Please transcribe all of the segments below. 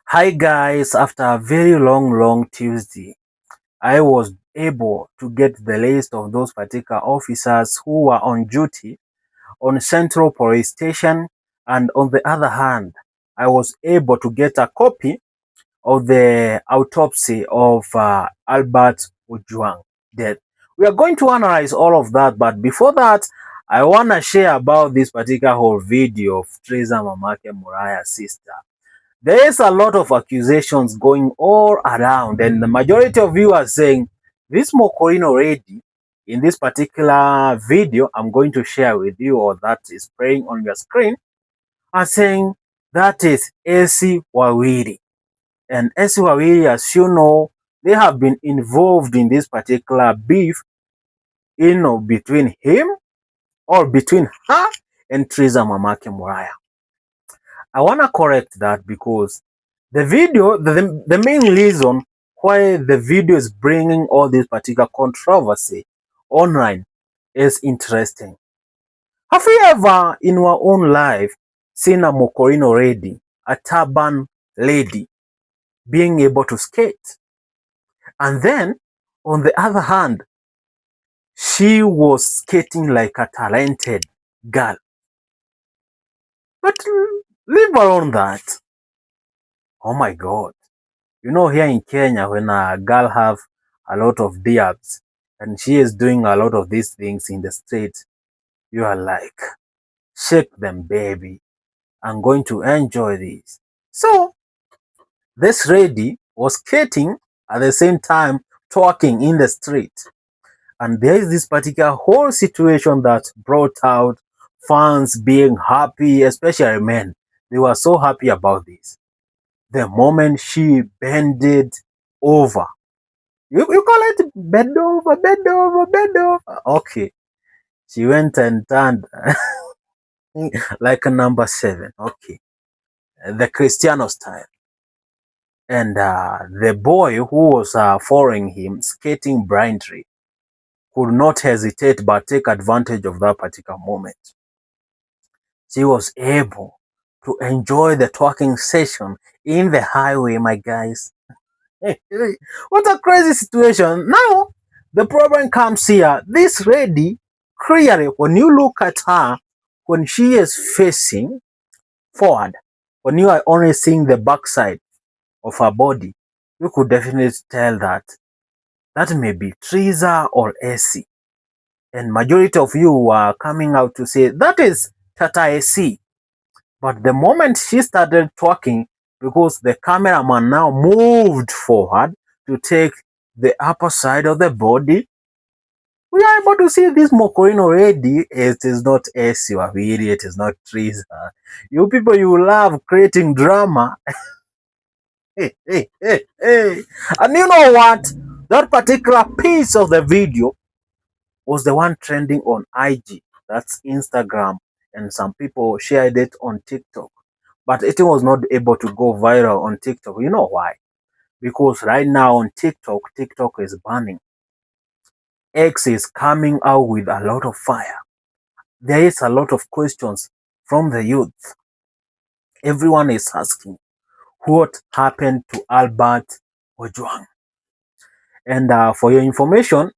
Hi guys, after a very long Tuesday, I was able to get the list of those particular officers who were on duty on Central Police Station, and on the other hand, I was able to get a copy of the autopsy of Albert Ojwang death. We are going to analyze all of that, but before that, I want to share about this particular whole video of Trizah Mamake Muraya's sister. There is a lot of accusations going all around, and the majority of you are saying this Mokorino already in this particular video I'm going to share with you, or that is playing on your screen, are saying that is AC Wawiri. And AC Wawiri, as you know, they have been involved in this particular beef, between him or between her and Trizah Mamake Muraya. I want to correct that because the video, the main reason why the video is bringing all this particular controversy online is interesting. Have you ever in your own life seen a Mokorino lady, a turban lady, being able to skate? And then, on the other hand, she was skating like a talented girl. But leave alone that. Oh my God. You know, here in Kenya, when a girl have a lot of diabs and she is doing a lot of these things in the street, you are like, shake them, baby. I'm going to enjoy this. So, this lady was skating at the same time talking in the street. And there is this particular whole situation that brought out fans being happy, especially men. They were so happy about this. The moment she bended over, you call it bend over, bend over, bend over. Okay. She went and turned like a number 7. Okay. The Cristiano style. And the boy who was following him, skating blindly, could not hesitate but take advantage of that particular moment. She was able to enjoy the talking session in the highway, my guys. What a crazy situation. Now, the problem comes here. This lady, clearly, when you look at her, when she is facing forward, when you are only seeing the backside of her body, you could definitely tell that that may be Trizah or AC. And majority of you are coming out to say that is Tata AC. But the moment she started talking, because the cameraman now moved forward to take the upper side of the body, we are able to see this Mokorino already. It is not AC Wawiri, it is not Trizah. You people, you love creating drama. Hey, hey, hey, hey. And you know what? That particular piece of the video was the one trending on IG. That's Instagram. And some people shared it on TikTok. But it was not able to go viral on TikTok. You know why? Because right now on TikTok is burning. X is coming out with a lot of fire. There is a lot of questions from the youth. Everyone is asking, what happened to Albert Ojwang? And for your information,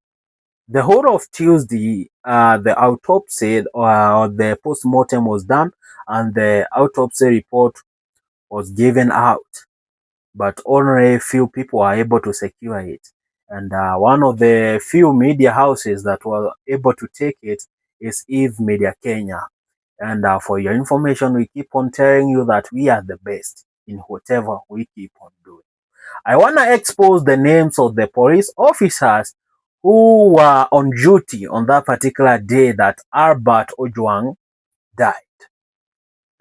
the whole of Tuesday, the autopsy or the post-mortem was done, and the autopsy report was given out. But only a few people are able to secure it. And one of the few media houses that were able to take it is Eve Media Kenya. And for your information, we keep on telling you that we are the best in whatever we keep on doing. I want to expose the names of the police officers who were on duty on that particular day that Albert Ojwang died.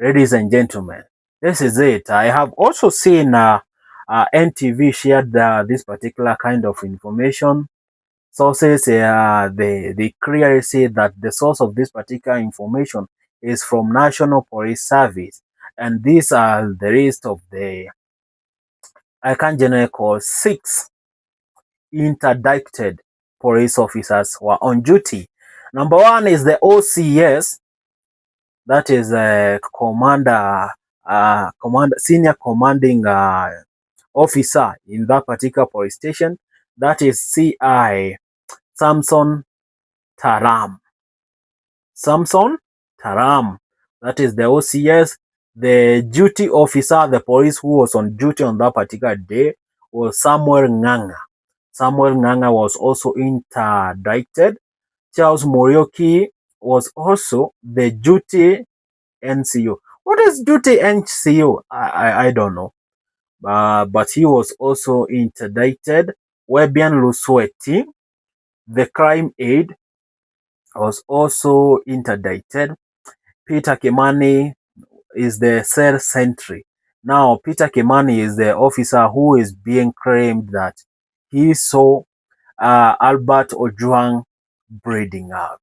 Ladies and gentlemen, this is it. I have also seen NTV shared this particular kind of information. Sources, they clearly say that the source of this particular information is from National Police Service. And these are the list of the, I can generally call 6 interdicted police officers who are on duty. Number 1 is the OCS, that is Commander senior commanding officer in that particular police station. That is CI Samson Taram. Samson Taram. That is the OCS. The duty officer, the police who was on duty on that particular day was Samuel Nganga. Samuel Nganga was also interdicted. Charles Morioki was also the duty NCO. What is duty NCO? I don't know. But he was also interdicted. Webian Lusweti, the crime aide, was also interdicted. Peter Kimani is the cell sentry. Now, Peter Kimani is the officer who is being claimed that he saw Albert Ojwang breeding out.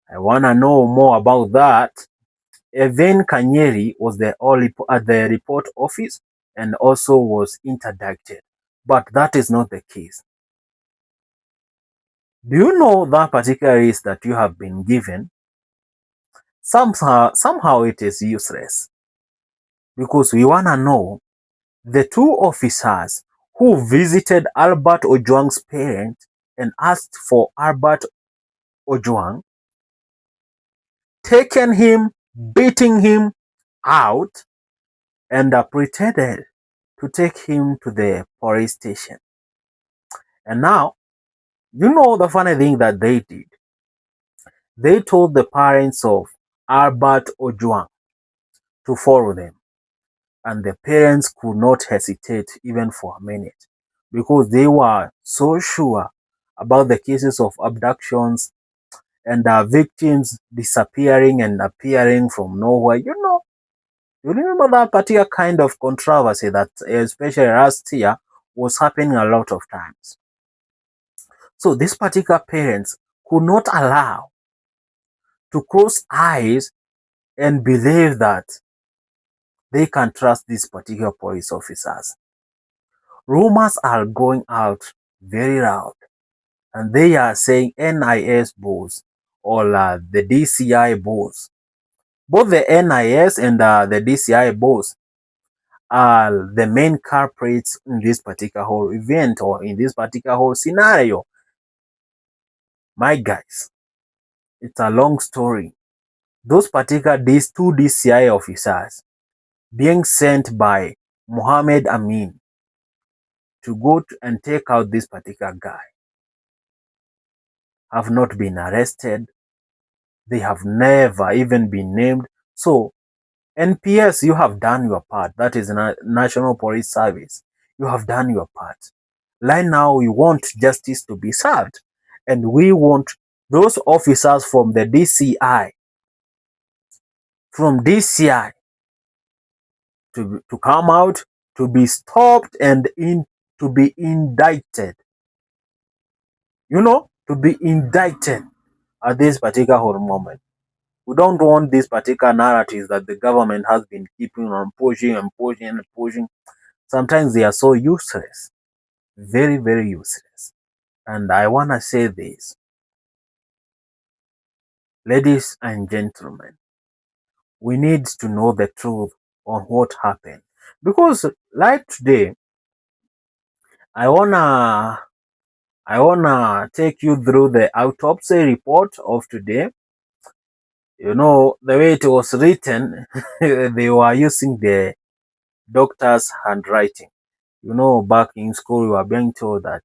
I want to know more about that. Evan Kanyeri was at the report office and also was interdicted. But that is not the case. Do you know that particular list that you have been given? Somehow it is useless because we want to know the two officers who visited Albert Ojwang's parents and asked for Albert Ojwang, taken him, beating him out, and pretended to take him to the police station. And now, you know the funny thing that they did? They told the parents of Albert Ojwang to follow them. And the parents could not hesitate even for a minute because they were so sure about the cases of abductions and victims disappearing and appearing from nowhere. You remember that particular kind of controversy that, especially last year, was happening a lot of times. So these particular parents could not allow to close eyes and believe that they can trust these particular police officers. Rumors are going out very loud, and they are saying NIS boss or the DCI boss. Both the NIS and the DCI boss are the main culprits in this particular whole event or in this particular whole scenario. My guys, it's a long story. These two DCI officers being sent by Mohammed Amin to and take out this particular guy have not been arrested. They have never even been named. So, NPS, you have done your part. That is National Police Service. You have done your part. Right now, we want justice to be served. And we want those officers from the DCI to come out, to be stopped and to be indicted. To be indicted at this particular moment. We don't want this particular narrative that the government has been keeping on pushing and pushing and pushing. Sometimes they are so useless. Very, very useless. And I want to say this. Ladies and gentlemen, we need to know the truth on what happened. Because like today, I wanna take you through the autopsy report of today. The way it was written, they were using the doctor's handwriting. Back in school, we were being told that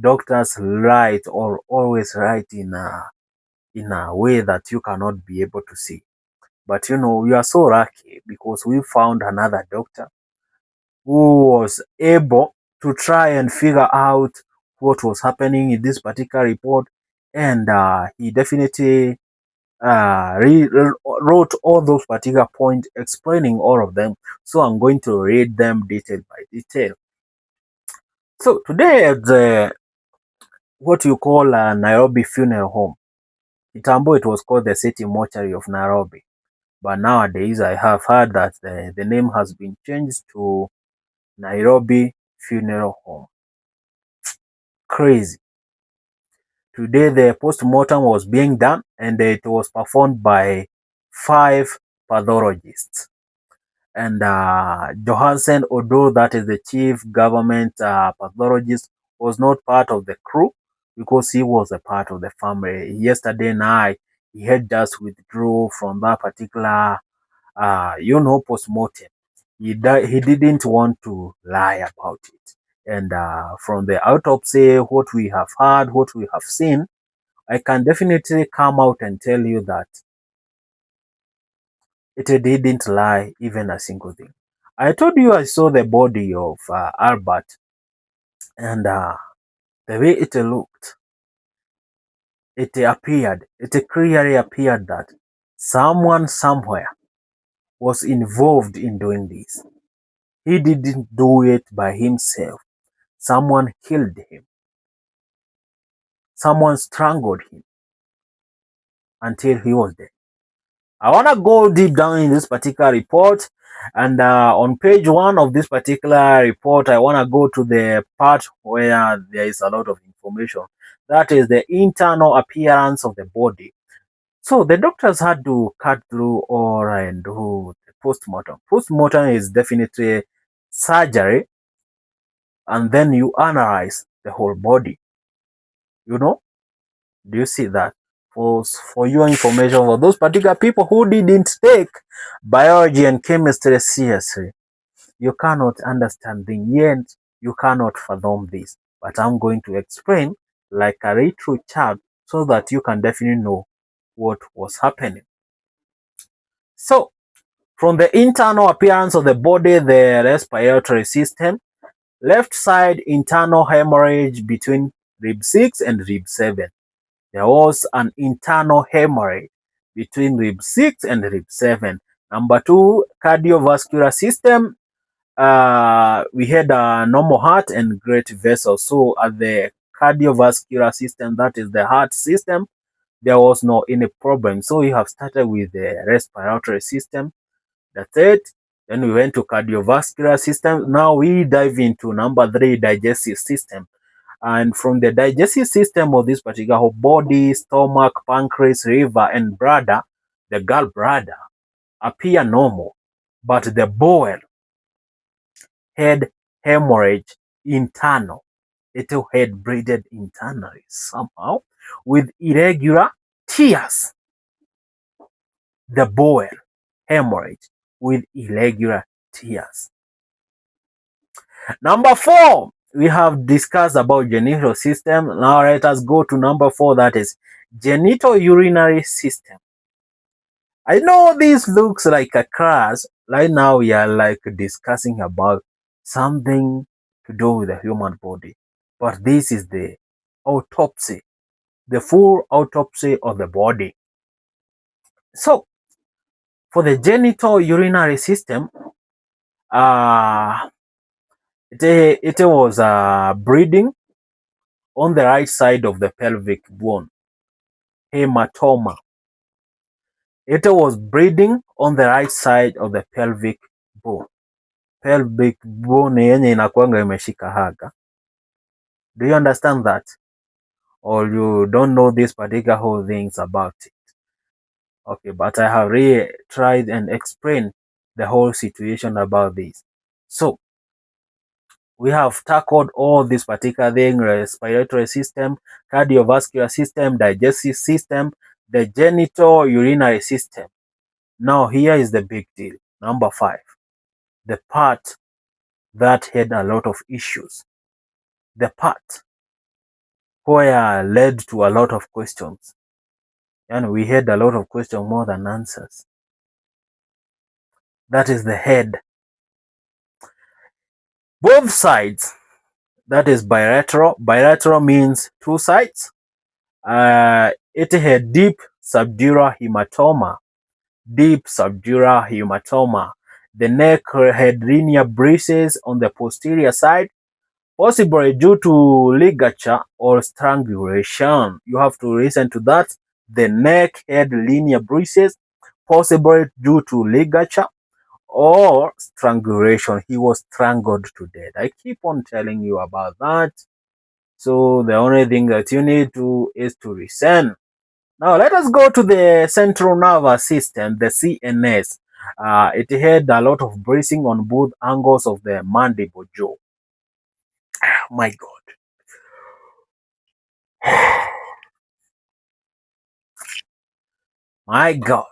doctors write or always write in a way that you cannot be able to see. But we are so lucky because we found another doctor who was able to try and figure out what was happening in this particular report, and he definitely wrote all those particular points, explaining all of them. So I'm going to read them detail by detail. So today at the what you call a Nairobi Funeral Home, Itambo, it was called the City Mortuary of Nairobi. But nowadays I have heard that the name has been changed to Nairobi Funeral Home. Crazy. Today the post-mortem was being done and it was performed by 5 pathologists. And Johansen, although that is the chief government pathologist, was not part of the crew because he was a part of the family. Yesterday night, he had just withdrew from that particular, postmortem. He didn't want to lie about it. And from the autopsy, what we have heard, what we have seen, I can definitely come out and tell you that it didn't lie even a single thing. I told you I saw the body of Albert, and the way it looked, it clearly appeared that someone somewhere was involved in doing this. He didn't do it by himself. Someone killed him. Someone strangled him until he was dead. I want to go deep down in this particular report. And on page 1 of this particular report, I want to go to the part where there is a lot of information. That is the internal appearance of the body. So the doctors had to cut through or and do the postmortem. Postmortem is definitely surgery, and then you analyze the whole body. You know, do you see that? For your information, for those particular people who didn't take biology and chemistry seriously, you cannot understand the end, you cannot fathom this. But I'm going to explain like a retro chart so that you can definitely know what was happening. So, from the internal appearance of the body, the respiratory system, left side internal hemorrhage between rib 6 and rib 7. There was an internal hemorrhage between rib 6 and rib 7. Number 2, cardiovascular system. We had a normal heart and great vessels. So at the cardiovascular system, that is the heart system, there was no any problem. So we have started with the respiratory system. That's it. Then we went to cardiovascular system. Now we dive into number 3, digestive system. And from the digestive system of this particular body, stomach, pancreas, liver, and bladder, the gallbladder appear normal, but the bowel had hemorrhage internal. It had bleeded internally somehow with irregular tears. The bowel hemorrhage with irregular tears. Number 4, we have discussed about genital system. Now let us go to number 4, that is genital urinary system. I know this looks like a class. Right now we are like discussing about something to do with the human body. But this is the autopsy, the full autopsy of the body. So for the genital urinary system, it was bleeding on the right side of the pelvic bone, hematoma. It was bleeding on the right side of the pelvic bone. Pelvic bone yenye inakuanga imeshika haga. Do you understand that? Or you don't know these particular whole things about it? Okay, but I have really tried and explained the whole situation about this. So we have tackled all these particular things: respiratory system, cardiovascular system, digestive system, the genital urinary system. Now here is the big deal. Number 5, the part that had a lot of issues. The part where led to a lot of questions. And we had a lot of questions more than answers. That is the head. Both sides, that is bilateral. Bilateral means 2 sides. It had deep subdural hematoma. Deep subdural hematoma. The neck had linear bruises on the posterior side, possibly due to ligature or strangulation. You have to listen to that. The neck had linear bruises, possibly due to ligature or strangulation. He was strangled to death. I keep on telling you about that. So the only thing that you need to is to listen. Now let us go to the central nervous system, the CNS. It had a lot of bruising on both angles of the mandible jaw. My God. My God.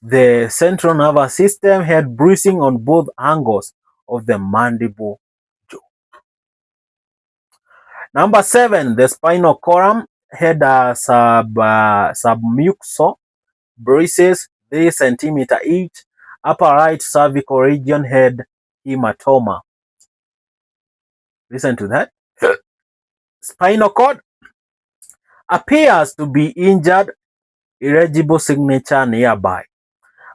The central nervous system had bruising on both angles of the mandible jaw. Number 7, the spinal column had a submucosal bruises 3 centimeter each. Upper right cervical region had hematoma. Listen to that. Spinal cord appears to be injured, illegible signature nearby.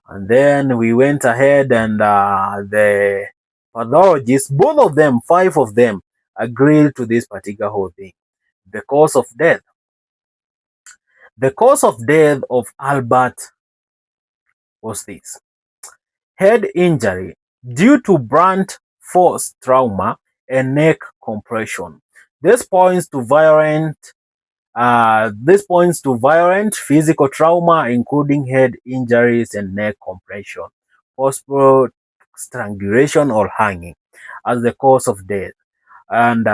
And then we went ahead and the pathologists, both of them, 5 of them, agreed to this particular whole thing. The cause of death. The cause of death of Albert was this: head injury due to blunt force trauma and neck compression. This points to violent physical trauma, including head injuries and neck compression, possible strangulation or hanging as the cause of death. And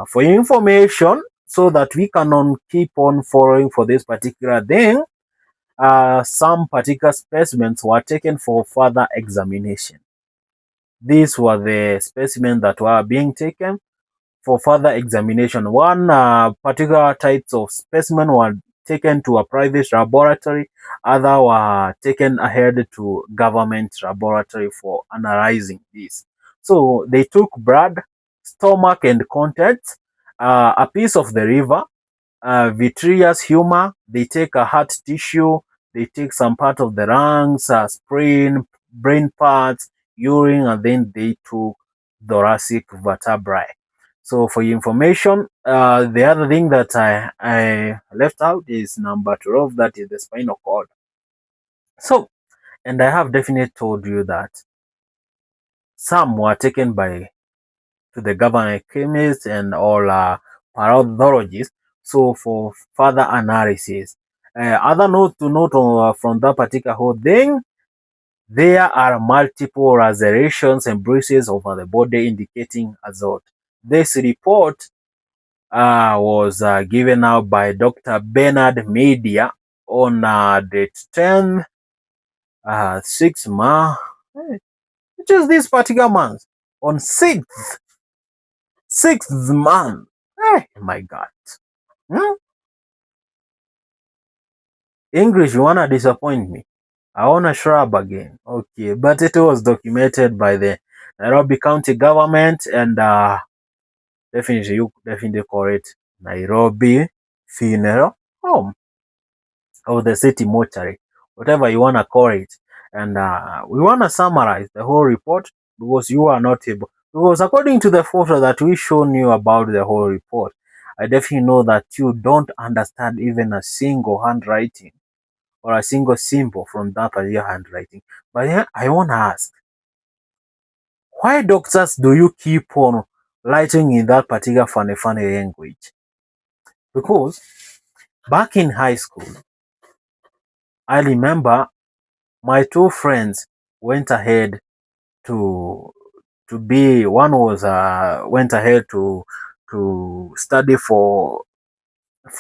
for information, so that we can keep on following for this particular thing, some particular specimens were taken for further examination. These were the specimens that were being taken for further examination. One particular types of specimen were taken to a private laboratory, other were taken ahead to government laboratory for analyzing this. So they took blood, stomach and contents, a piece of the liver, vitreous humor, they take a heart tissue, they take some part of the lungs, spleen, brain parts, urine, and then they took thoracic vertebrae. So for your information, the other thing that I left out is number 12, that is the spinal cord. So, and I have definitely told you that some were taken by to the government chemists and all pathologists. So for further analysis, other note to note from that particular whole thing, there are multiple lacerations and bruises over the body indicating assault. This report was given out by Dr. Bernard Media on the 10th, 6th month, which is this particular month, on 6th month. Hey, my God. Hmm? English, you wanna disappoint me? I wanna shrub again. Okay, but it was documented by the Nairobi County government, and definitely you definitely call it Nairobi Funeral Home or the city mortuary, whatever you wanna call it. And we wanna summarize the whole report because you are not able. Because according to the photo that we shown you about the whole report, I definitely know that you don't understand even a single handwriting or a single symbol from that particular handwriting. But then I want to ask, why doctors do you keep on writing in that particular funny language? Because back in high school, I remember my 2 friends went ahead to be, one was went ahead to study for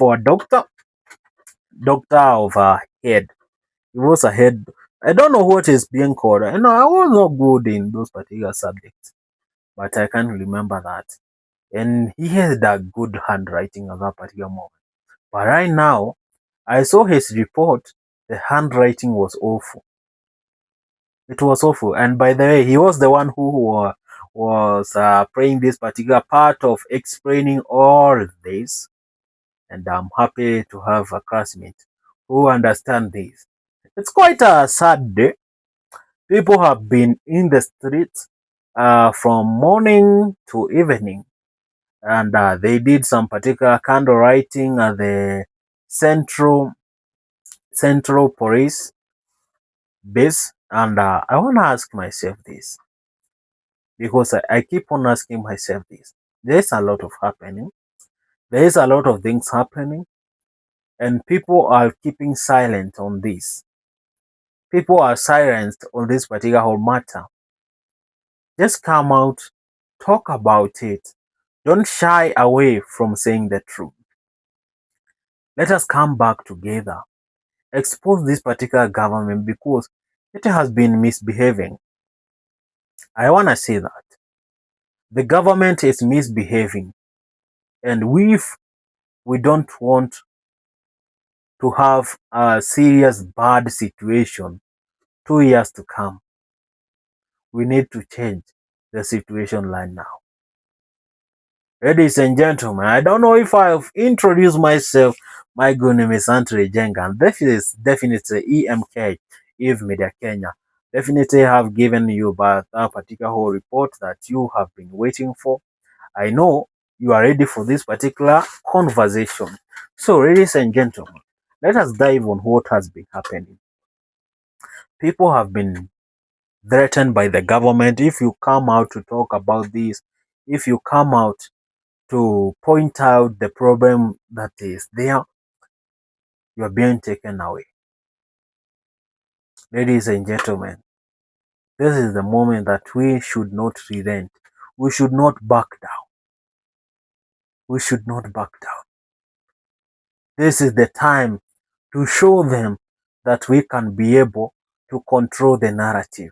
a doctor of head. It was a head. I don't know what is being called. I know I was not good in those particular subjects, but I can't remember that. And he had a good handwriting at that particular moment. But right now, I saw his report. The handwriting was awful. It was awful. And by the way, he was the one who was playing this particular part of explaining all this. And I'm happy to have a classmate who understands this. It's quite a sad day. People have been in the streets from morning to evening, and they did some particular candle writing at the central police base. And I want to ask myself this because I keep on asking myself this. There's a lot of happening. There is a lot of things happening, and people are keeping silent on this. People are silenced on this particular whole matter. Just come out, talk about it. Don't shy away from saying the truth. Let us come back together, expose this particular government because it has been misbehaving. I want to say that the government is misbehaving, and if we don't want to have a serious bad situation 2 years to come, we need to change the situation right now. Ladies and gentlemen, I don't know if I've introduced myself. My good name is Andre Jenga, and this is definitely EMK, Eve Media Kenya. Definitely have given you back a particular whole report that you have been waiting for. I know you are ready for this particular conversation. So, ladies and gentlemen, let us dive on what has been happening. People have been threatened by the government. If you come out to talk about this, if you come out to point out the problem that is there, you are being taken away. Ladies and gentlemen, this is the moment that we should not relent. We should not back down. We should not back down. This is the time to show them that we can be able to control the narrative.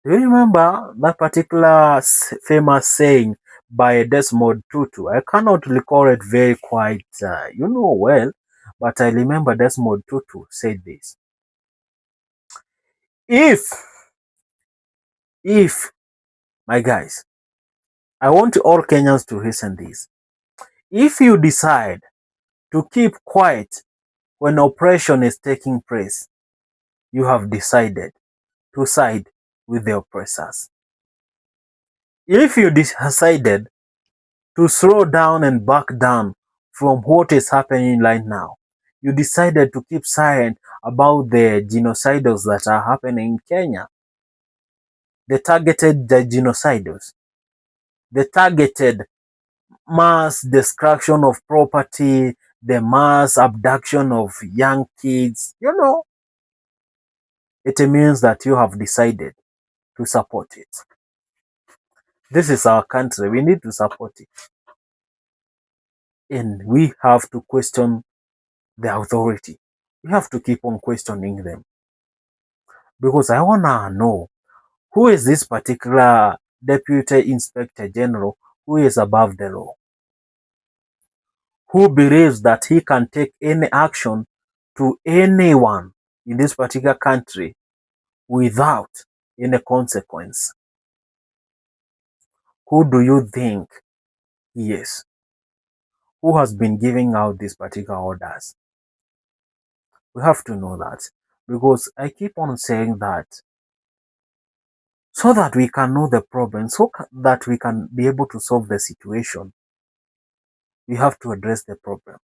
Do you remember that particular famous saying by Desmond Tutu? I cannot recall it very quite, well, but I remember Desmond Tutu said this. If, my guys, I want all Kenyans to listen this. If you decide to keep quiet when oppression is taking place, you have decided to side with the oppressors. If you decided to slow down and back down from what is happening right now, you decided to keep silent about the genocides that are happening in Kenya, the targeted genocides, the targeted mass destruction of property, the mass abduction of young kids, it means that you have decided to support it. This is our country. We need to support it. And we have to question the authority. We have to keep on questioning them. Because I want to know who is this particular Deputy Inspector General who is above the law, who believes that he can take any action to anyone in this particular country without any consequence. Who do you think he is? Who has been giving out these particular orders? We have to know that, because I keep on saying that so that we can know the problem, so that we can be able to solve the situation, we have to address the problem.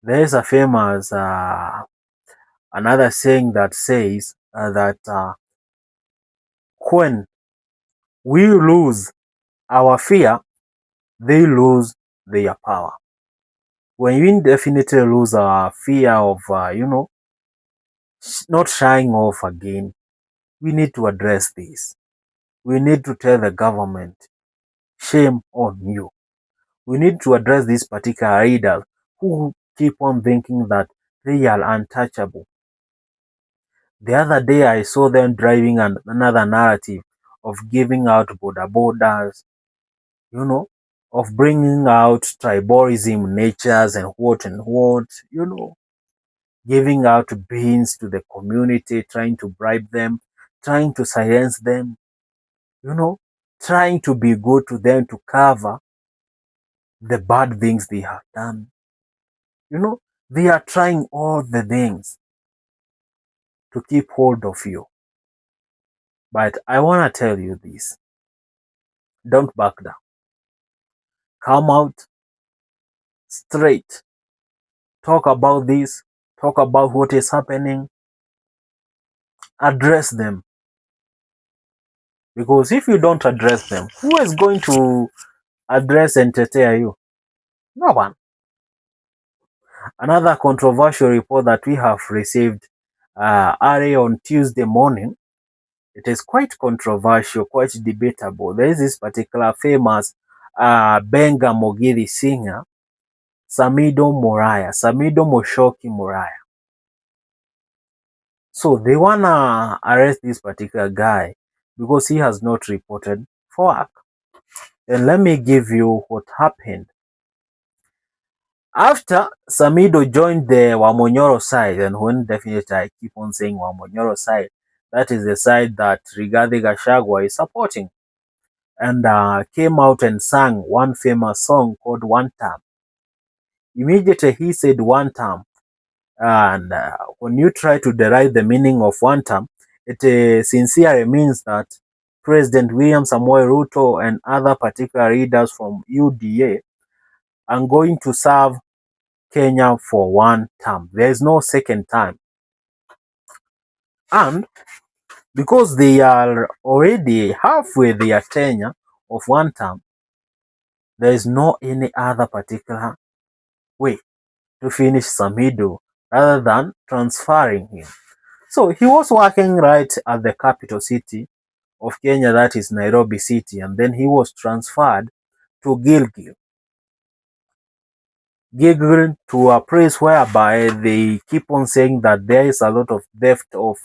There is a famous another saying that says that when we lose our fear, they lose their power. When we definitely lose our fear of, not shying off again, we need to address this. We need to tell the government, shame on you. We need to address these particular leaders who keep on thinking that they are untouchable. The other day I saw them driving another narrative of giving out border borders, of bringing out tribalism, natures and what, giving out beans to the community, trying to bribe them, trying to silence them, trying to be good to them to cover the bad things they have done. They are trying all the things to keep hold of you. But I want to tell you this. Don't back down. Come out straight. Talk about this. Talk about what is happening. Address them. Because if you don't address them, who is going to address and entertain you? No one. Another controversial report that we have received early on Tuesday morning, it is quite controversial, quite debatable. There is this particular famous Benga Mogiri singer, Samido Moshoki Moraya. So they wanna arrest this particular guy because he has not reported for work. And let me give you what happened. After Samido joined the Wamonyoro side, and when definitely I keep on saying Wamonyoro side, that is the side that Rigathi Gachagua is supporting, and came out and sang one famous song called One Time. Immediately he said one time, and when you try to derive the meaning of one time, it sincerely means that President William Samoei Ruto and other particular leaders from UDA are going to serve Kenya for one term. There is no second time. And because they are already halfway their tenure of one term, there is no any other particular way to finish Samido rather than transferring him. So he was working right at the capital city of Kenya, that is Nairobi City, and then he was transferred to Gilgil to a place whereby they keep on saying that there is a lot of theft of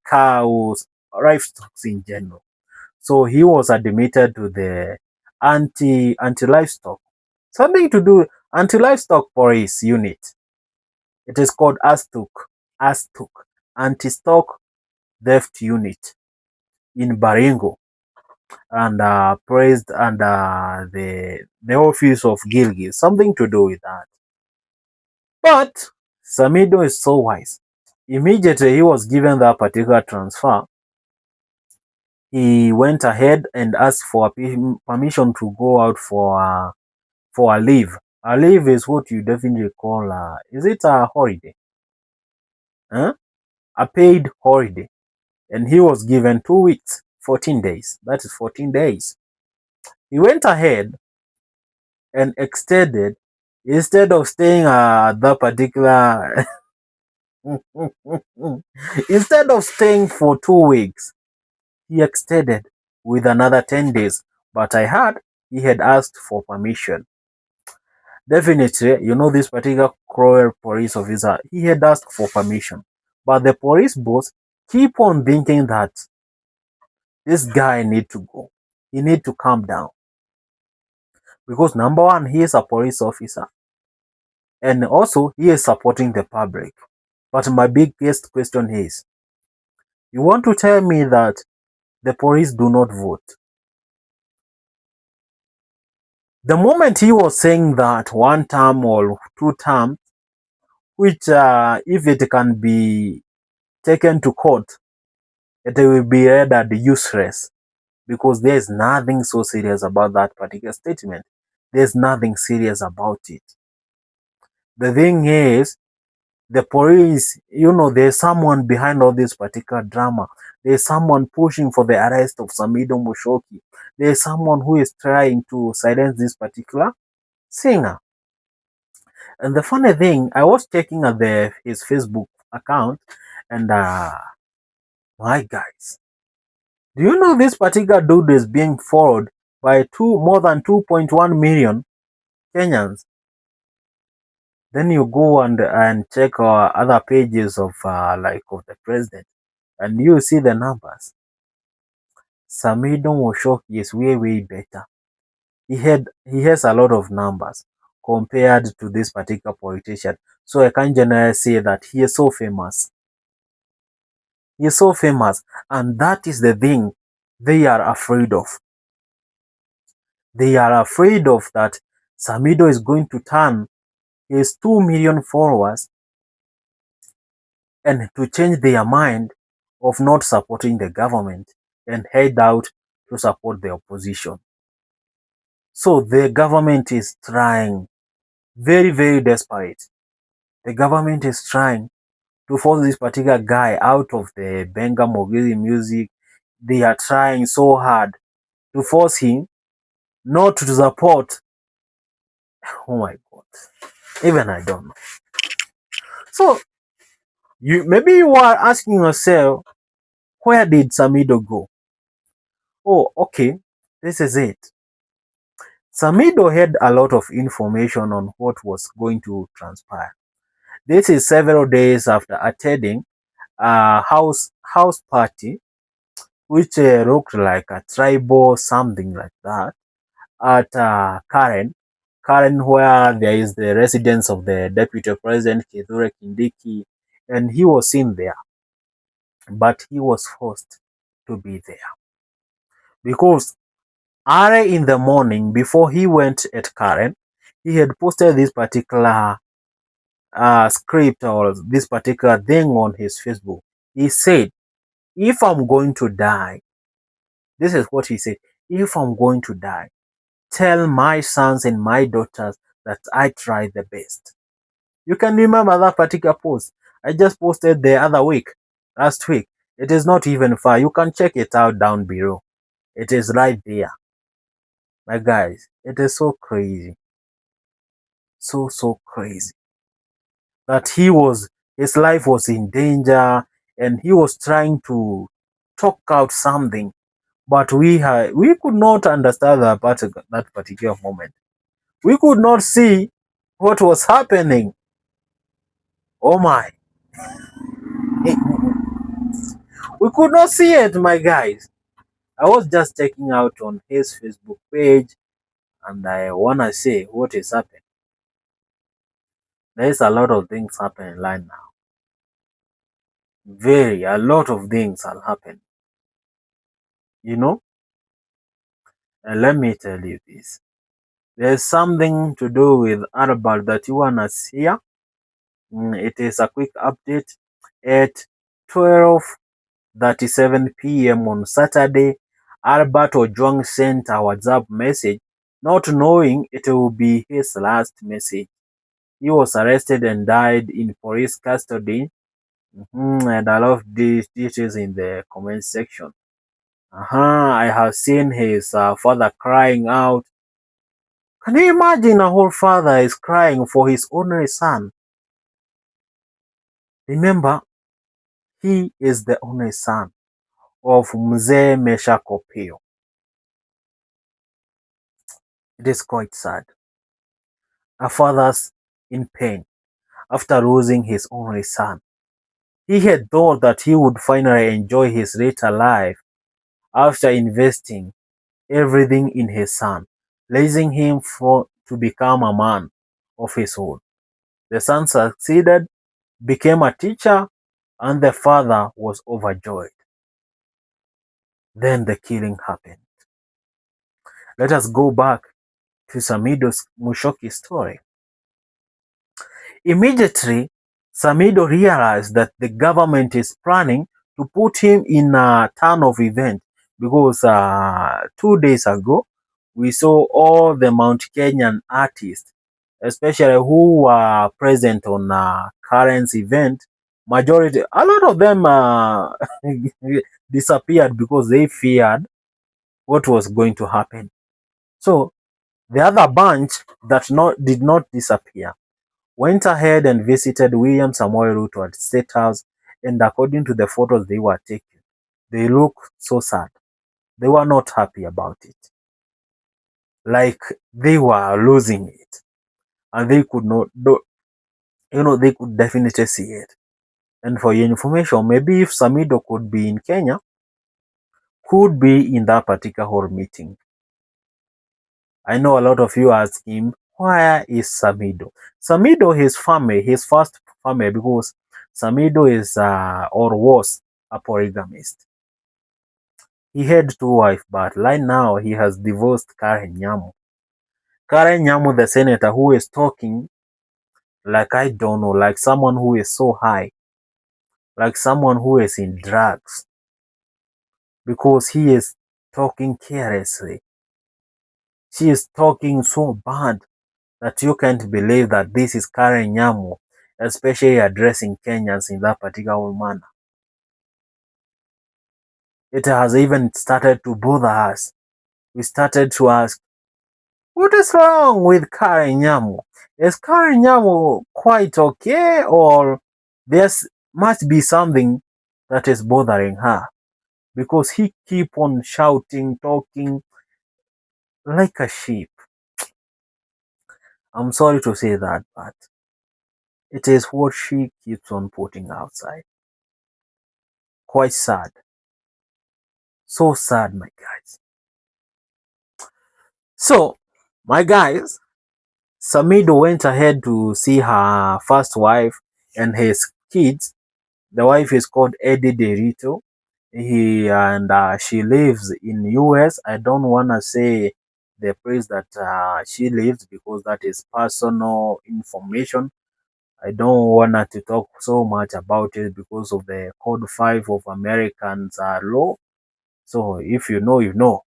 cows, livestock in general. So he was admitted to the anti livestock, something to do anti livestock police unit. It is called Astuk, anti stock theft unit in Baringo, and praised under the office of Gilgil, something to do with that. But Samido is so wise. Immediately he was given that particular transfer, he went ahead and asked for permission to go out for a leave. A leave is what you definitely call is it a holiday? Huh? A paid holiday. And he was given 2 weeks, 14 days. That is 14 days. He went ahead and extended instead of staying at that particular instead of staying for 2 weeks, he extended with another 10 days. But I heard he had asked for permission. Definitely, you know, this particular cruel police officer, he had asked for permission. But the police boss keep on thinking that this guy need to go. He need to calm down. Because number one, he is a police officer. And also, he is supporting the public. But my biggest question is, you want to tell me that the police do not vote? The moment he was saying that one term or 2 terms, which if it can be taken to court, it will be rendered useless because there is nothing so serious about that particular statement. There's nothing serious about it. The thing is, the police, you know, there's someone behind all this particular drama. There's someone pushing for the arrest of Samido Mushoki. There's someone who is trying to silence this particular singer. And the funny thing, I was checking at his Facebook account, and my guys, do you know this particular dude is being followed by more than 2.1 million Kenyans? Then you go and check other pages of like of the president, and you see the numbers. Samido Moshoki is way better. He has a lot of numbers compared to this particular politician. So I can generally say that he is so famous. He is so famous, and that is the thing they are afraid of. They are afraid of that Samido is going to turn his 2 million followers and to change their mind of not supporting the government and head out to support the opposition. So the government is trying very desperate. The government is trying to force this particular guy out of the Benga Mogiri music. They are trying so hard to force him not to support Oh my God. Even I don't know. So you are asking yourself, where did Samido go? Oh, okay. This is it. Samido had a lot of information on what was going to transpire. This is several days after attending a house party, which looked like a tribal something like that, at Karen, where there is the residence of the Deputy President Kithure Kindiki, and he was in there, but he was forced to be there because early in the morning before he went at Karen, he had posted this particular script or this particular thing on his Facebook. He said, "If I'm going to die," this is what he said, "if I'm going to die, tell my sons and my daughters that I tried the best." You can remember that particular post. I just posted the other week, last week. It is not even far. You can check it out down below. It is right there. My guys, it is so crazy. So crazy. That his life was in danger and he was trying to talk out something. But we could not understand that particular moment. We could not see what was happening. Oh my. We could not see it, my guys. I was just checking out on his Facebook page and I wanna say what is happening. There is a lot of things happening right now. A lot of things are happening. You know? And let me tell you this. There's something to do with Albert that you wanna hear. It is a quick update at 12:37 p.m. on Saturday. Albert Ojwang sent a WhatsApp message, not knowing it will be his last message. He was arrested and died in police custody. And I love these details in the comment section. I have seen his father crying out. Can you imagine a whole father is crying for his only son? Remember, he is the only son of Mzee Mesha Kopio. It is quite sad. A father's in pain after losing his only son. He had thought that he would finally enjoy his later life after investing everything in his son, raising him to become a man of his own. The son succeeded, became a teacher, and the father was overjoyed. Then the killing happened. Let us go back to Samido's Mushoki story. Immediately, Samido realized that the government is planning to put him in a ton of event because 2 days ago, we saw all the Mount Kenyan artists, especially who were present on Karen's event. A lot of them disappeared because they feared what was going to happen. So the other bunch that did not disappear went ahead and visited William Samoei Ruto at State House, and according to the photos they were taking, they look so sad. They were not happy about it. Like they were losing it. And they could not do, they could definitely see it. And for your information, maybe if Samido could be in Kenya, could be in that particular meeting. I know a lot of you ask him, where is Samido? Samido, his first family, because Samido is or was a polygamist. He had two wives, but right now he has divorced Karen Nyamu. Karen Nyamu, the senator who is talking like I don't know, like someone who is so high, like someone who is in drugs, because he is talking carelessly. She is talking so bad that you can't believe that this is Karen Nyamu, especially addressing Kenyans in that particular manner. It has even started to bother us. We started to ask, What is wrong with Karen Nyamu? Is Karen Nyamu quite okay, or there's must be something that is bothering her? Because he keep on shouting, talking like a sheep. I'm sorry to say that, but it is what she keeps on putting outside. Quite sad. So sad, my guys. So, my guys, Samido went ahead to see her first wife and his kids. The wife is called Eddie Derito. She lives in US. I don't wanna say the place that she lives because that is personal information. I don't wanna to talk so much about it because of the Code 5 of Americans law. So if you know, you know.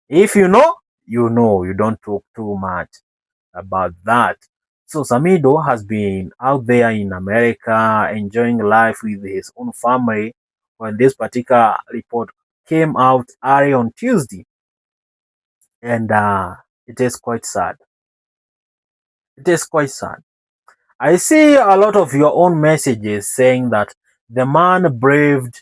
If you know, you know. You don't talk too much about that. So Samido has been out there in America enjoying life with his own family when this particular report came out early on Tuesday. And it is quite sad. It is quite sad. I see a lot of your own messages saying that the man braved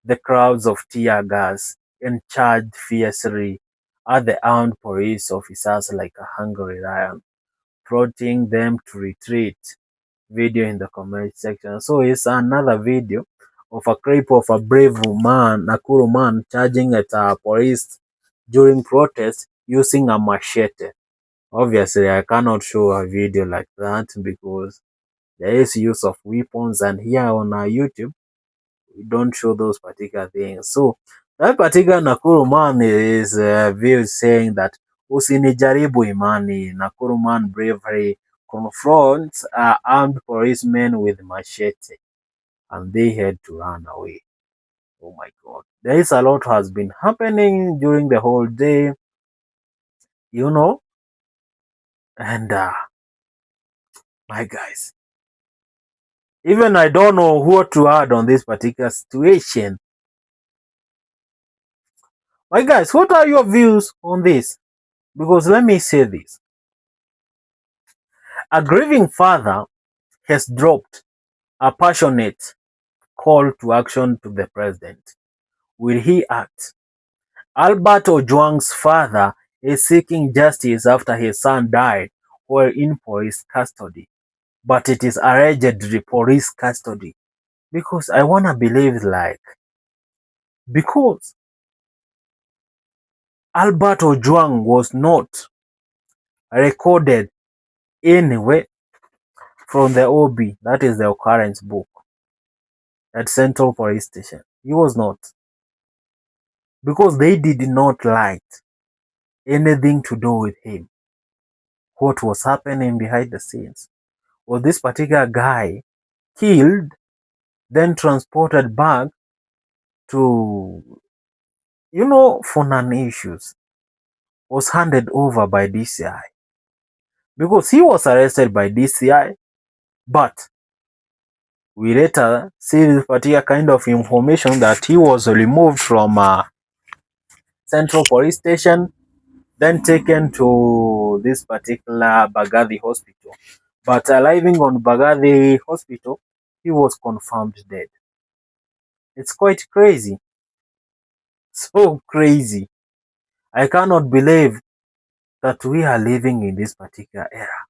the crowds of tear gas and charged fiercely at the armed police officers like a hungry lion, prompting them to retreat. Video in the comment section. So it's another video of a clip of a brave man, Nakuru man, charging at a police during protest using a machete. Obviously, I cannot show a video like that because there is use of weapons, and here on our YouTube, we don't show those particular things. So that particular Nakuru man is viewed saying that usinijaribu imani. Nakuru man bravery confronts armed policemen with machete and they had to run away. Oh my God. There is a lot has been happening during the whole day, you know, and my guys, even I don't know what to add on this particular situation. My guys, what are your views on this? Because let me say this. A grieving father has dropped a passionate call to action to the president. Will he act? Albert Ojwang's father is seeking justice after his son died while in police custody. But it is allegedly police custody. Because I wanna believe like because Albert Ojwang was not recorded anyway from the OB, that is the occurrence book, at Central Police Station. He was not. Because they did not like anything to do with him. What was happening behind the scenes? Was this particular guy killed, then transported back to, for non-issues, was handed over by DCI? Because he was arrested by DCI, but we later see this particular kind of information that he was removed from Central Police Station, then taken to this particular Bagathi hospital. But arriving on Bagathi hospital, he was confirmed dead. It's quite crazy. So crazy. I cannot believe that we are living in this particular era.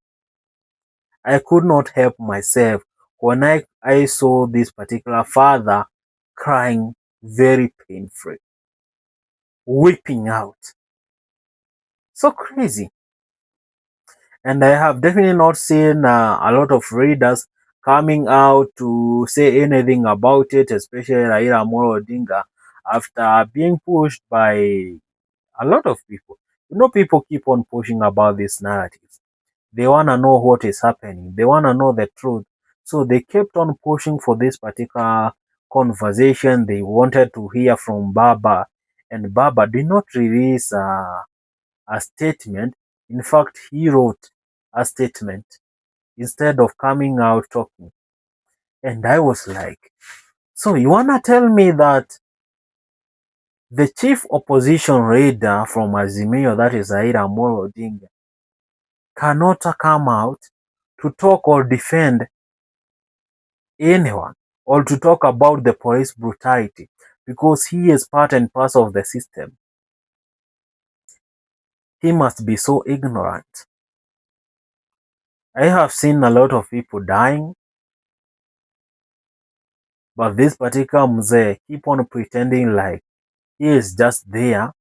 I could not help myself when I saw this particular father crying very painfully, weeping out. So crazy. And I have definitely not seen a lot of readers coming out to say anything about it, especially Raila Amolo Odinga, after being pushed by a lot of people. People keep on pushing about these narratives. They want to know what is happening. They want to know the truth. So they kept on pushing for this particular conversation. They wanted to hear from Baba, and Baba did not release a statement. In fact, he wrote a statement instead of coming out talking. And I was like, so you wanna tell me that The chief opposition leader from Azimio, that is Raila Amolo Odinga, cannot come out to talk or defend anyone or to talk about the police brutality because he is part and parcel of the system. He must be so ignorant. I have seen a lot of people dying, but this particular mzee keep on pretending like he is just there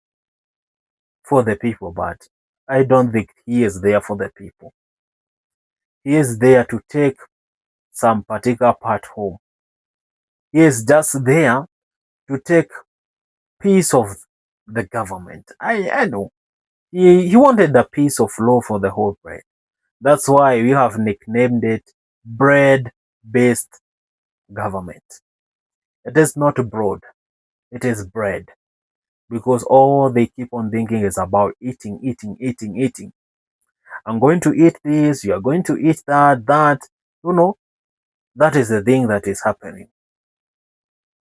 for the people, but I don't think he is there for the people. He is there to take some particular part home. He is just there to take piece of the government. I know. He wanted a piece of law for the whole bread. That's why we have nicknamed it bread-based government. It is not broad, it is bread. Because all they keep on thinking is about eating, eating, eating, eating. I'm going to eat this, you are going to eat that, that. You know, that is the thing that is happening.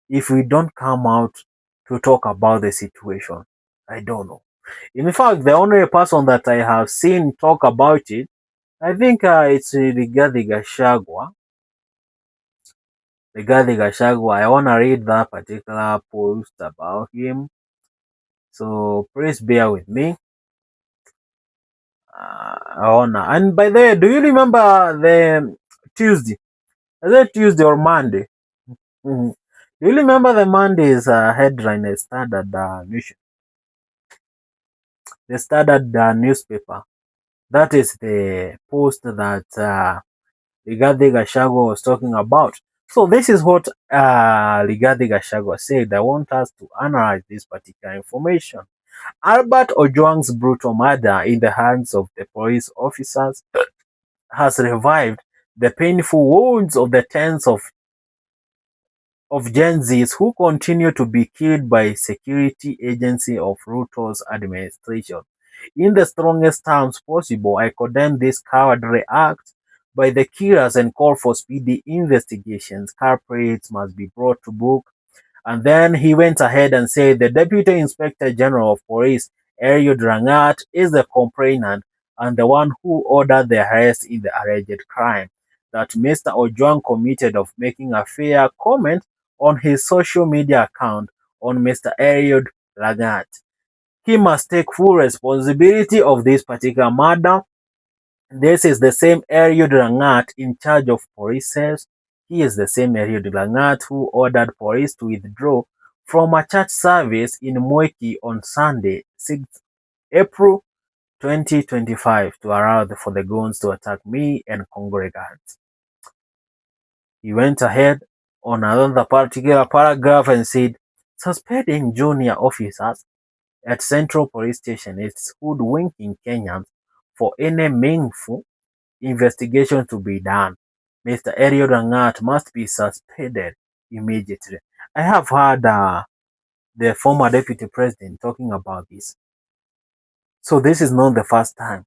If we don't come out to talk about the situation, I don't know. In fact, the only person that I have seen talk about it, I think it's Rigathi Gachagua. Rigathi Gachagua. I want to read that particular post about him. So please bear with me. And by the way, do you remember the Tuesday? Is it Tuesday or Monday? Mhm. Do you remember the Monday's headline in Standard Nation? The Standard newspaper. That is the post that Rigathi Gachagua was talking about. So this is what Rigathi Gachagua said. I want us to analyze this particular information. Albert Ojwang's brutal murder in the hands of the police officers has revived the painful wounds of the tens of Gen Zs who continue to be killed by security agency of Ruto's administration. In the strongest terms possible, I condemn this cowardly act by the killers and call for speedy investigations. Culprits must be brought to book. And then he went ahead and said the Deputy Inspector General of Police, Eliud Rangat, is the complainant and the one who ordered the arrest in the alleged crime that Mr. Ojwang committed of making a fair comment on his social media account on Mr. Eliud Rangat. He must take full responsibility of this particular murder. This is the same Eliud Rangat in charge of police sales. He is the same Eliud Rangat who ordered police to withdraw from a church service in Mweki on Sunday, 6th April 2025 to allow for the goons to attack me and congregants. He went ahead on another particular paragraph and said, suspending junior officers at Central Police Station is hoodwinking Kenyans for any meaningful investigation to be done. Mr. Eliud Rangat must be suspended immediately. I have heard the former deputy president talking about this. So this is not the first time.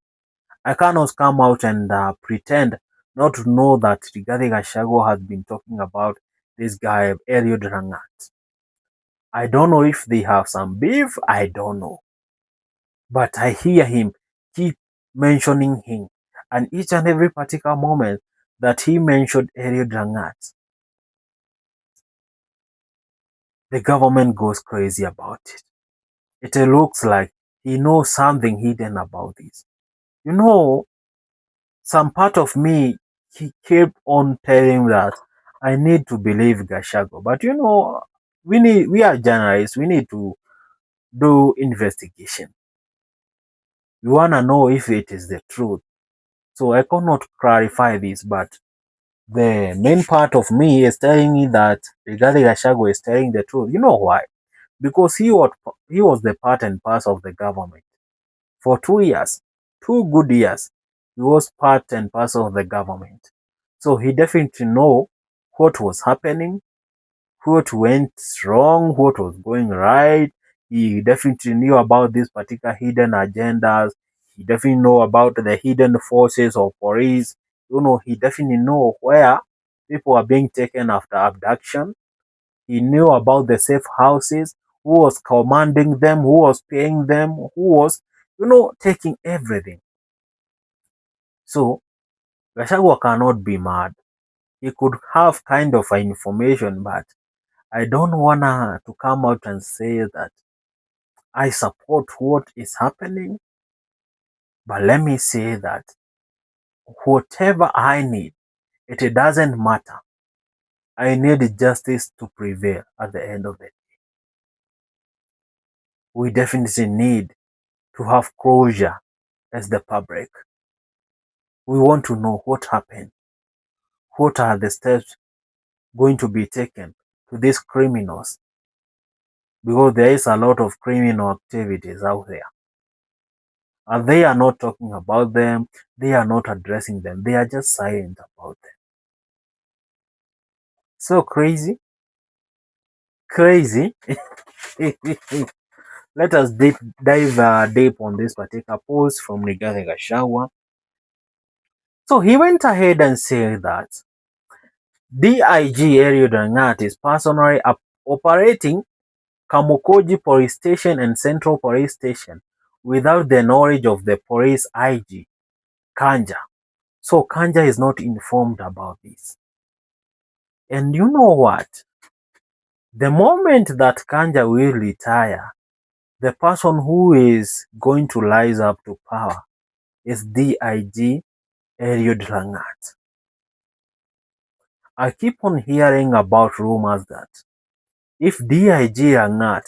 I cannot come out and pretend not to know that Rigathi Gachagua has been talking about this guy, Eliud Rangat. I don't know if they have some beef, I don't know. But I hear him keep mentioning him. And each and every particular moment that he mentioned Eliud Rangat, the government goes crazy about it. It looks like he knows something hidden about this. You know, some part of me he kept on telling that I need to believe Gachagua. But you know, we are journalists, we need to do investigation. We wanna know if it is the truth. So I cannot clarify this, but the main part of me is telling me that Rigathi Gachagua is telling the truth. You know why? Because he was the part and parcel of the government for 2 years, 2 good years. He was part and parcel of the government, so he definitely know what was happening, what went wrong, what was going right. He definitely knew about these particular hidden agendas. He definitely know about the hidden forces of police. You know, he definitely know where people are being taken after abduction. He knew about the safe houses who was commanding them, who was paying them, who was, taking everything. So Gachagua cannot be mad. He could have kind of information, but I don't wanna to come out and say that I support what is happening. But let me say that whatever I need, it doesn't matter. I need justice to prevail at the end of it. We definitely need to have closure as the public. We want to know what happened. What are the steps going to be taken to these criminals? Because there is a lot of criminal activities out there. And they are not talking about them. They are not addressing them. They are just silent about them. So crazy. Crazy. Let us dive deep on this particular post from Rigathi Gachagua. So he went ahead and said that DIG Eliud Langat is personally operating Kamukoji Police Station and Central Police Station without the knowledge of the police IG, Kanja. So Kanja is not informed about this. And you know what? The moment that Kanja will retire, the person who is going to rise up to power is DIG Eliud Langat. I keep on hearing about rumors that if DIG Langat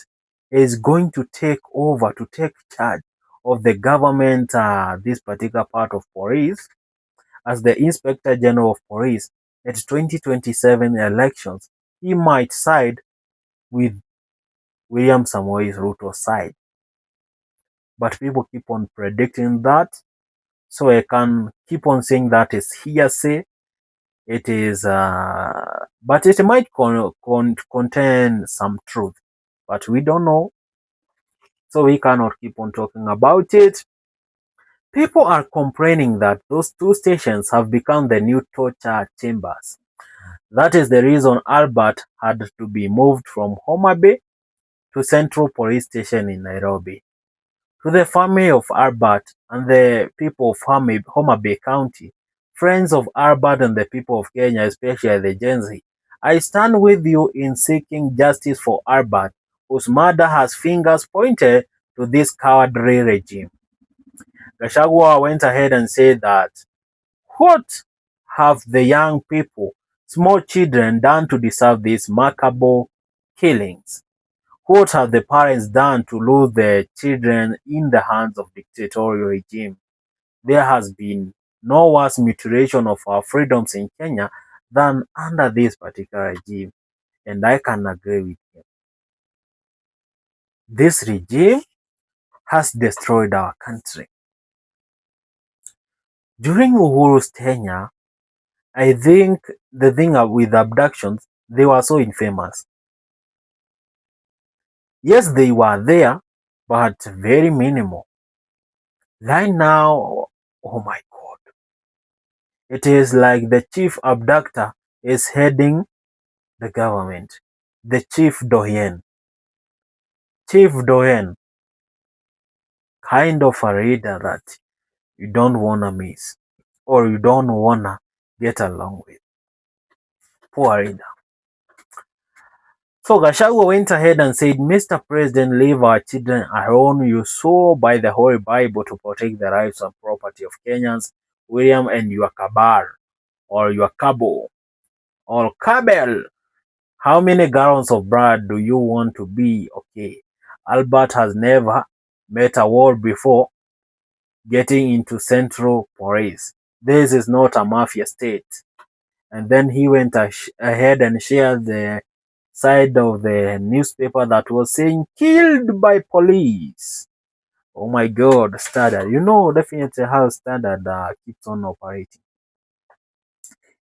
is going to take over, to take charge of the government, this particular part of police, as the Inspector General of Police at 2027 elections, he might side with William Samoei Ruto's side. But people keep on predicting that, so I can keep on saying that is hearsay. It is, but it might contain some truth, but we don't know, so we cannot keep on talking about it. People are complaining that those two stations have become the new torture chambers. That is the reason Albert had to be moved from Homa Bay to Central Police Station in Nairobi. To the family of Albert and the people of Homa Bay County, friends of Albert and the people of Kenya, especially the Gen Z, I stand with you in seeking justice for Albert, whose murder has fingers pointed to this cowardly regime. Gachagua went ahead and said that, what have the young people, small children, done to deserve these macabre killings? What have the parents done to lose their children in the hands of dictatorial regime? There has been no worse mutilation of our freedoms in Kenya than under this particular regime, and I can agree with him. This regime has destroyed our country. During Uhuru's tenure, I think the thing with abductions, they were so infamous. Yes, they were there, but very minimal. Right now, oh my God. It is like the chief abductor is heading the government. The chief doyen. Chief doyen, kind of a leader that you don't wanna miss or you don't wanna get along with. Poor leader. So Gachagua went ahead and said, Mr. President, leave our children alone. You swore by the Holy Bible to protect the rights and property of Kenyans. William and your cabal, or your cabo, or cabal. How many gallons of blood do you want to be? Okay. Albert has never met a war before getting into Central Police. This is not a mafia state. And then he went ahead and shared the side of the newspaper that was saying killed by police. Oh my God, Standard. You know definitely how Standard keeps on operating.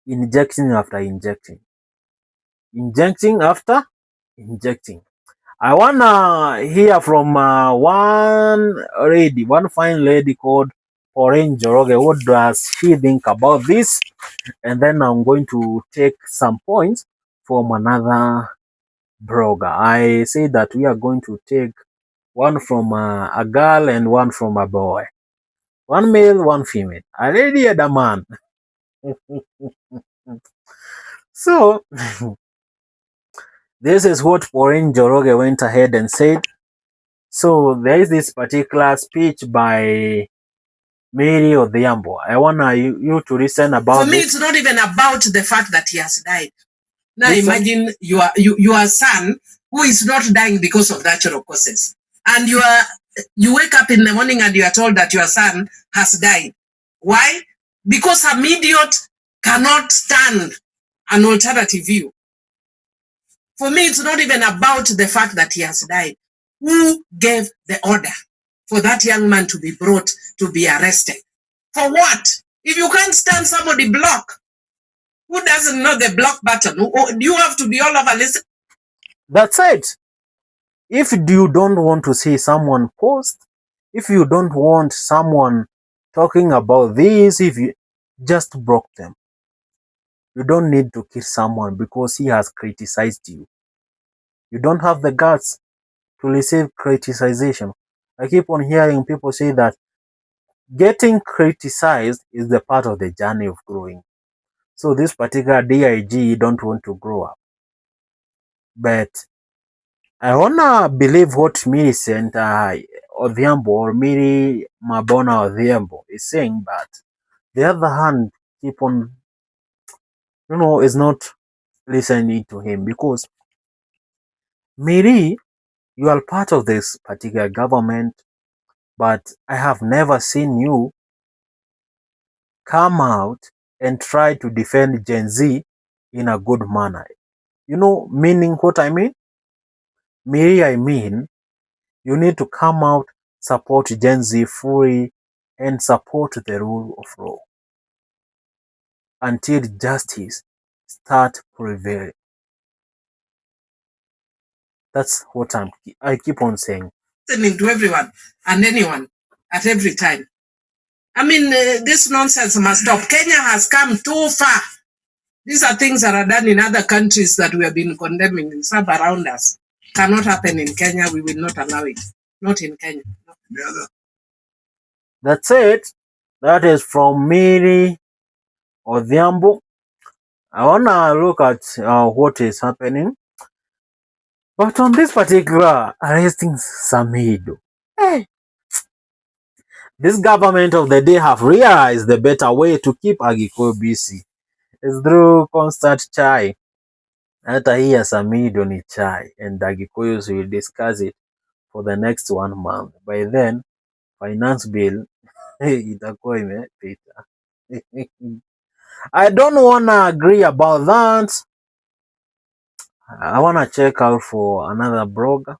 Injecting after injecting. Injecting after injecting. I wanna hear from one fine lady called Pauline Joroge. What does she think about this? And then I'm going to take some points from another blogger. I say that we are going to take one from a girl and one from a boy. One male, one female. A lady and a man. So, this is what Maureen Njoroge went ahead and said. So, there is this particular speech by Mary Odhiambo. I want you to listen about For me, it's not even about the fact that he has died. Now Listen. imagine your son who is not dying because of natural causes, and you wake up in the morning and you are told that your son has died. Why? Because some idiot cannot stand an alternative view. For me, it's not even about the fact that he has died. Who gave the order for that young man to be brought to be arrested? For what? If you can't stand somebody, block. Who doesn't know the block button? Do you have to be all over listen? That's it. If you don't want to see someone post, if you don't want someone talking about this, if you just block them. You don't need to kill someone because he has criticized you. You don't have the guts to receive criticization. I keep on hearing people say that getting criticized is the part of the journey of growing. So this particular DIG don't want to grow up. But I wanna believe what Millicent Odhiambo or Miri Mabona Odhiambo is saying, but the other hand keep on, is not listening to him because Miri, you are part of this particular government, but I have never seen you come out and try to defend Gen Z in a good manner. Meaning what I mean? Miri, I mean, you need to come out, support Gen Z fully, and support the rule of law until justice start prevailing. That's what I keep on saying. Listening to everyone and anyone at every time. I mean, this nonsense must stop. Kenya has come too far. These are things that are done in other countries that we have been condemning in some around us. Cannot happen in Kenya. We will not allow it. Not in Kenya. No. That's it. That is from Miri Odhiambo. I wanna look at what is happening. But on this particular arresting Samido, hey, this government of the day have realized the better way to keep Agiko busy is through constant chai. Hata hii ya Samido ni chai, and Agikoyos will discuss it for the next 1 month. By then, finance bill itakuwa imepita. I don't wanna agree about that. I wanna check out for another blogger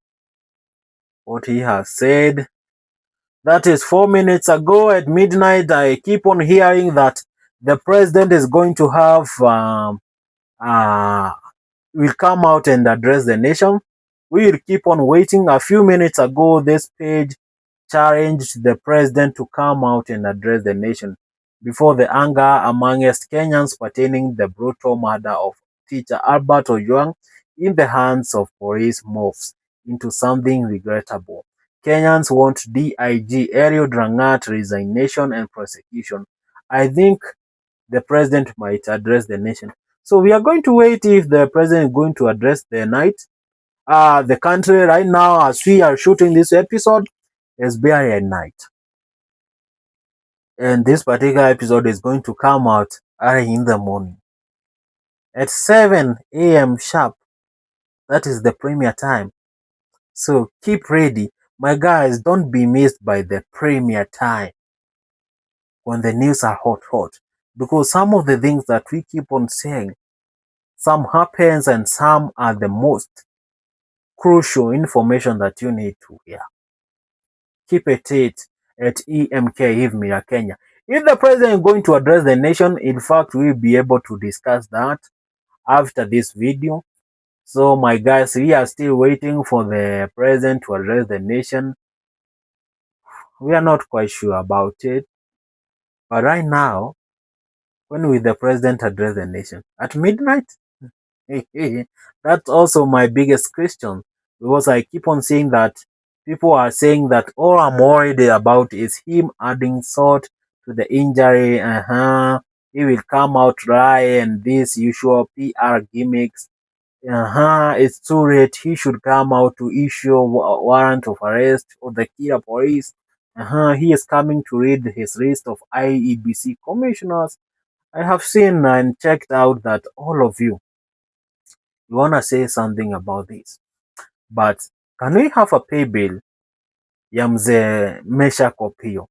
what he has said. That is 4 minutes ago at midnight. I keep on hearing that the president is going to have will come out and address the nation. We will keep on waiting. A few minutes ago, this page challenged the president to come out and address the nation before the anger amongst Kenyans pertaining the brutal murder of teacher Albert Ojwang in the hands of police morphs into something regrettable. Kenyans want DIG Eliud Rangat resignation and prosecution. I think the president might address the nation. So we are going to wait if the president is going to address the country right now as we are shooting this episode is barely at night. And this particular episode is going to come out early in the morning. At 7 a.m. sharp. That is the premiere time. So keep ready. My guys, don't be missed by the premiere time when the news are hot. Because some of the things that we keep on saying, some happens and some are the most crucial information that you need to hear. Keep it at EMK Eve Kenya. If the president is going to address the nation, in fact, we'll be able to discuss that after this video. So my guys, we are still waiting for the president to address the nation. We are not quite sure about it. But right now, when will the president address the nation? At midnight? That's also my biggest question, because I keep on saying that people are saying that all I'm worried about is him adding salt to the injury. He will come out dry and this usual PR gimmicks. It's too late. He should come out to issue a warrant of arrest or the Kira police. He is coming to read his list of IEBC commissioners. I have seen and checked out that all of you wanna say something about this. But can we have a pay bill ya mzee Meshack Opio,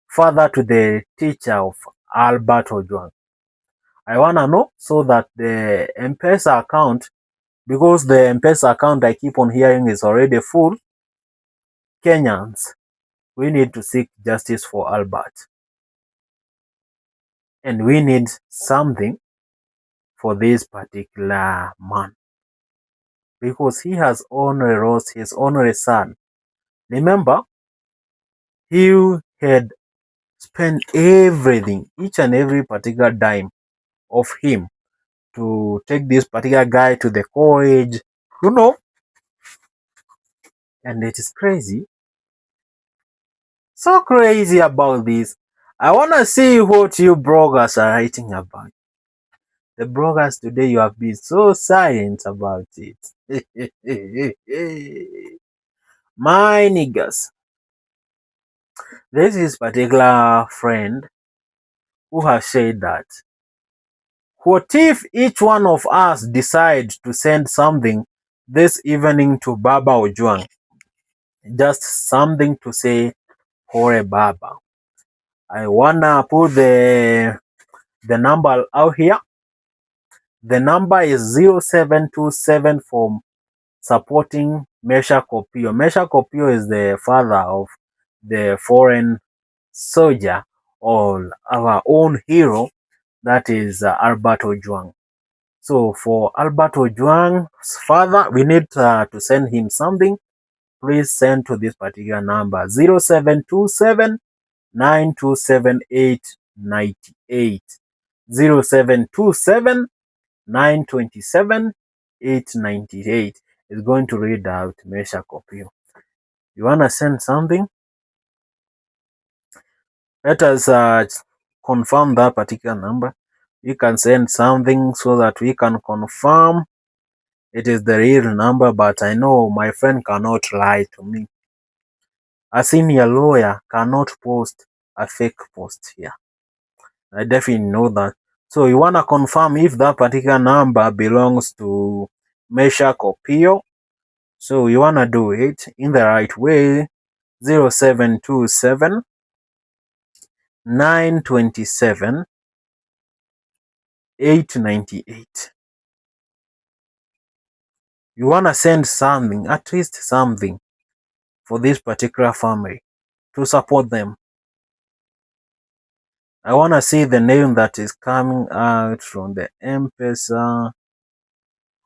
father to the teacher of Albert Ojwang? I wanna know so that the M-Pesa account, because the M-Pesa account I keep on hearing is already full. Kenyans, we need to seek justice for Albert. And we need something for this particular man. Because he has only lost his only son. Remember, he had spent everything, each and every particular dime of him to take this particular guy to the college, you know, and it is crazy. So crazy about this. I want to see what you bloggers are writing about. The bloggers today, you have been so silent about it. My niggas. This is particular friend who has said that what if each one of us decide to send something this evening to Baba Ojwang? Just something to say, Hore Baba. I wanna put the number out here. The number is 0727 for supporting Meshack Opio. Meshack Opio is the father of the foreign soldier or our own hero, that is Albert Ojwang. So for Albert Ojwang's father, we need to send him something. Please send to this particular number 0727 927 898. 0727 927 898 is going to read out Meshack Opio. You wanna send something? Let us confirm that particular number. You can send something so that we can confirm it is the real number, but I know my friend cannot lie to me. A senior lawyer cannot post a fake post here. I definitely know that. So you wanna confirm if that particular number belongs to Meshack Opio. So you wanna do it in the right way. 0727 927 898. You wanna send something, at least something, for this particular family to support them. I wanna see the name that is coming out from the M-Pesa.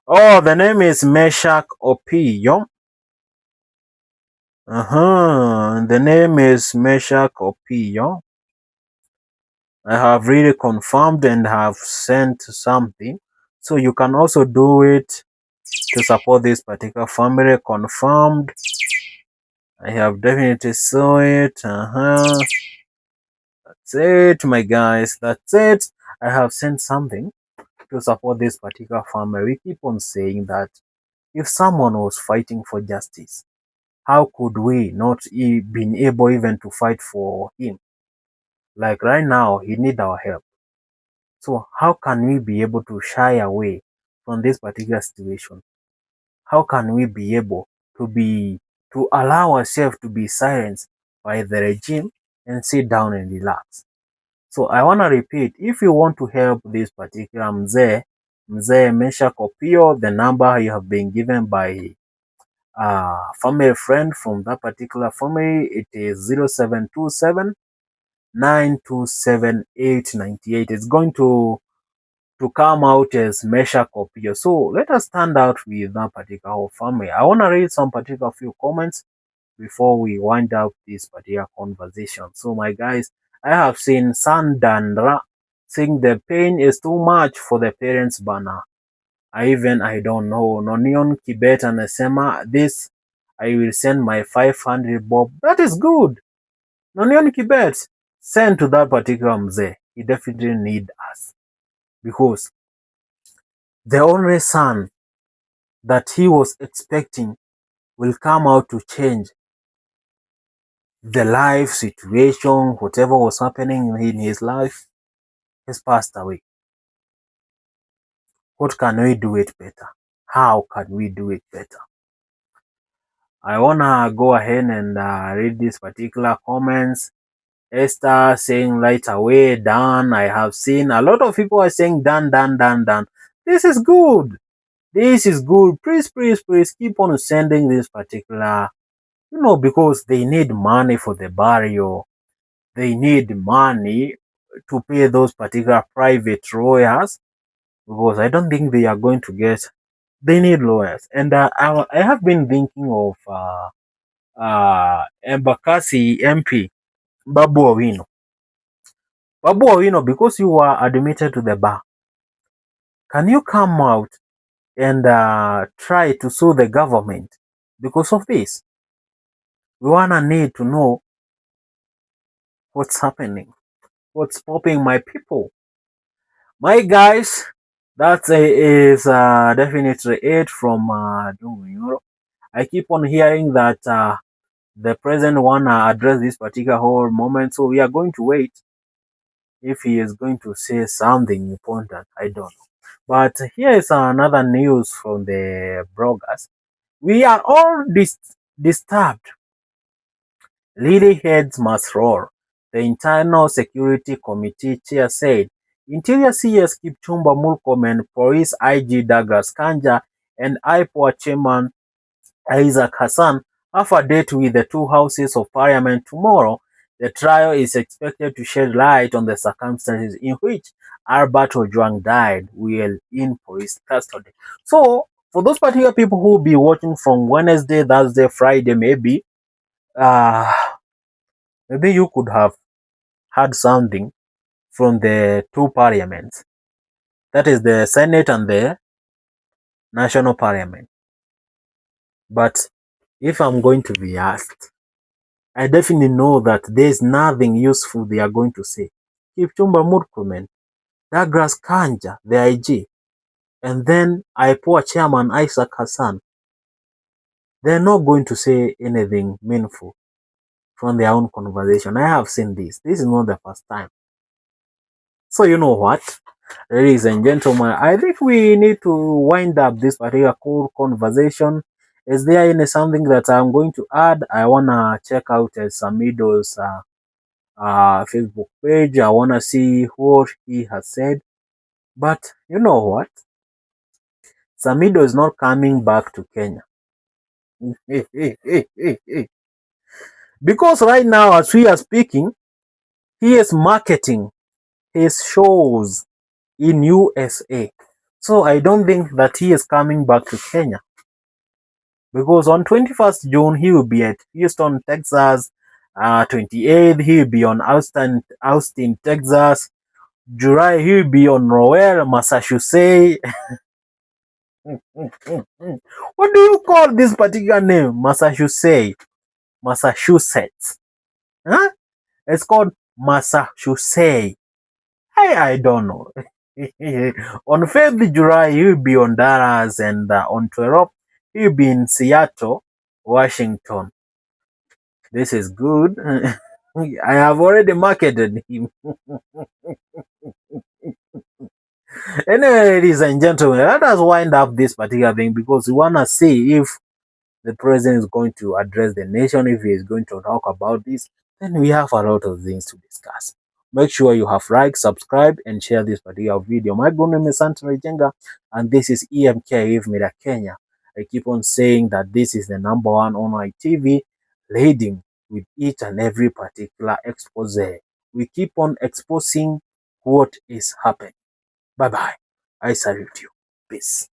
Oh, the name is Meshack Opio. The name is Meshack Opio. I have really confirmed and have sent something. So you can also do it to support this particular family. Confirmed. I have definitely saw it. That's it, my guys. That's it. I have sent something to support this particular family. We keep on saying that if someone was fighting for justice, how could we not been able even to fight for him? Like right now, he need our help. So how can we be able to shy away from this particular situation? How can we be able to allow ourselves to be silenced by the regime and sit down and relax? So I want to repeat, if you want to help this particular Mzee Meshack Opio, the number you have been given by a family friend from that particular family, it is 0727 927 898. It's going to come out as Meshack Opio. So let us stand out with that particular family. I want to read some particular few comments before we wind up this particular conversation. So my guys, I have seen Sandandra saying the pain is too much for the parents banner. I don't know. Nonion Kibet anasema this I will send my 500 bob. That is good. Nonion Kibet, send to that particular mzee. He definitely need us because the only son that he was expecting will come out to change the life situation, whatever was happening in his life has passed away. What can we do it better? How can we do it better? I wanna go ahead and read these particular comments. Esther saying right away, done. I have seen a lot of people are saying done, done, done, done. This is good. This is good. Please, please, please keep on sending this particular, because they need money for the burial. They need money to pay those particular private lawyers because I don't think they are going to get. They need lawyers, and I have been thinking of Embakasi MP Babu Owino. Babu Owino, because you were admitted to the bar, can you come out and try to sue the government because of this? We wanna need to know what's happening, what's popping, my people. My guys, that is definitely it from Dungu Euro. I keep on hearing that the president wanna address this particular whole moment, so we are going to wait if he is going to say something important. I don't know. But here is another news from the bloggers. We are all disturbed. Lily heads must roll. The Internal Security Committee chair said Interior CS Kipchumba Murkomen, Police IG Douglas Kanja, and IPOA Chairman Isaac Hassan have a date with the two houses of parliament tomorrow. The trial is expected to shed light on the circumstances in which Albert Ojwang died while in police custody. So, for those particular people who will be watching from Wednesday, Thursday, Friday, uh, maybe you could have heard something from the two parliaments. That is the Senate and the National Parliament. But if I'm going to be asked, I definitely know that there's nothing useful they are going to say. Kipchumba Murkomen, Douglas Kanja, the IG, and then IPOA chairman Isaac Hassan, they're not going to say anything meaningful from their own conversation. I have seen this. This is not the first time. So you know what? Ladies and gentlemen, I think we need to wind up this particular cool conversation. Is there any something that I'm going to add? I wanna check out Samido's Facebook page. I wanna see what he has said. But you know what? Samido is not coming back to Kenya. Because right now, as we are speaking, he is marketing his shows in USA. So I don't think that he is coming back to Kenya. Because on 21st June, he will be at Houston, Texas. 28th, he will be on Austin, Texas. July, he will be on Rowell, Massachusetts. What do you call this particular name? Massachusetts. Massachusetts. Huh? It's called Massachusetts. I don't know. On 5th July, he will be on Dallas, and on 12th, he will be in Seattle, Washington. This is good. I have already marketed him. Anyway, ladies and gentlemen, let us wind up this particular thing because we want to see if the president is going to address the nation, if he is going to talk about this, then we have a lot of things to discuss. Make sure you have liked, subscribe, and share this particular video. My good name is Anthony Jenga, and this is EMK If Mira Kenya. I keep on saying that this is the #1 online TV, leading with each and every particular expose. We keep on exposing what is happening. Bye bye. I salute you. Peace.